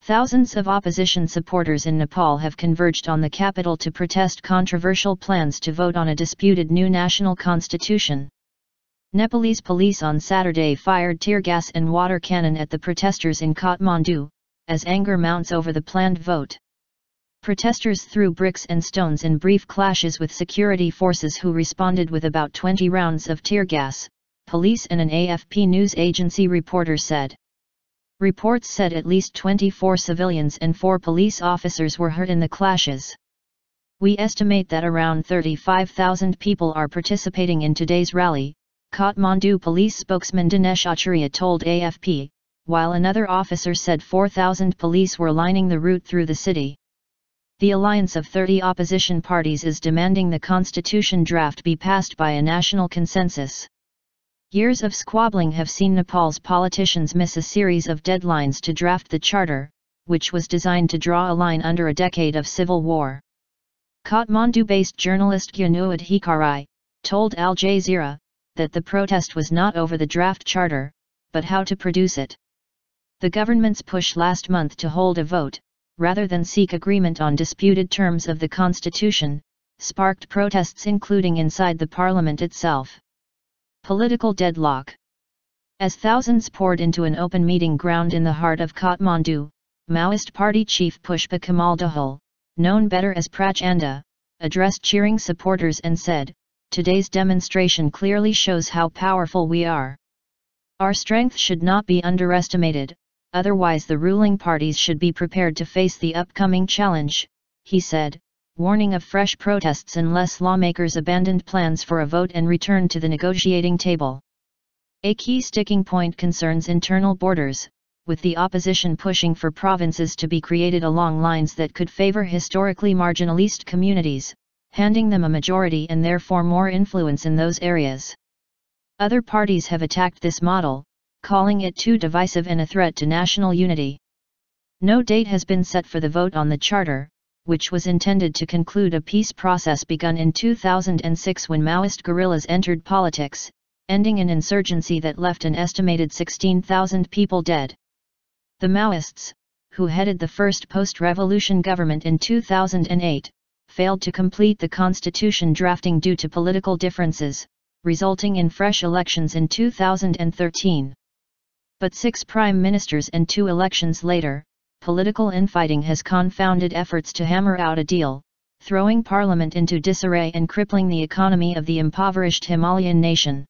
Thousands of opposition supporters in Nepal have converged on the capital to protest controversial plans to vote on a disputed new national constitution. Nepalese police on Saturday fired tear gas and water cannon at the protesters in Kathmandu, as anger mounts over the planned vote. Protesters threw bricks and stones in brief clashes with security forces who responded with about 20 rounds of tear gas, police and an AFP news agency reporter said. Reports said at least 24 civilians and 4 police officers were hurt in the clashes. We estimate that around 35,000 people are participating in today's rally, Kathmandu police spokesman Dinesh Acharya told AFP, while another officer said 4,000 police were lining the route through the city. The alliance of 30 opposition parties is demanding the constitution draft be passed by a national consensus. Years of squabbling have seen Nepal's politicians miss a series of deadlines to draft the charter, which was designed to draw a line under a decade of civil war. Kathmandu-based journalist Dinesh Acharya told Al Jazeera that the protest was not over the draft charter, but how to produce it. The government's push last month to hold a vote, rather than seek agreement on disputed terms of the constitution, sparked protests including inside the parliament itself. Political deadlock. As thousands poured into an open meeting ground in the heart of Kathmandu, Maoist party chief Pushpa Kamal Dahal, known better as Prachanda, addressed cheering supporters and said, "Today's demonstration clearly shows how powerful we are. Our strength should not be underestimated, otherwise the ruling parties should be prepared to face the upcoming challenge," he said, warning of fresh protests unless lawmakers abandoned plans for a vote and returned to the negotiating table. A key sticking point concerns internal borders, with the opposition pushing for provinces to be created along lines that could favor historically marginalized communities, handing them a majority and therefore more influence in those areas. Other parties have attacked this model, calling it too divisive and a threat to national unity. No date has been set for the vote on the charter, which was intended to conclude a peace process begun in 2006 when Maoist guerrillas entered politics, ending an insurgency that left an estimated 16,000 people dead. The Maoists, who headed the first post-revolution government in 2008, failed to complete the constitution drafting due to political differences, resulting in fresh elections in 2013. But 6 prime ministers and 2 elections later, political infighting has confounded efforts to hammer out a deal, throwing parliament into disarray and crippling the economy of the impoverished Himalayan nation.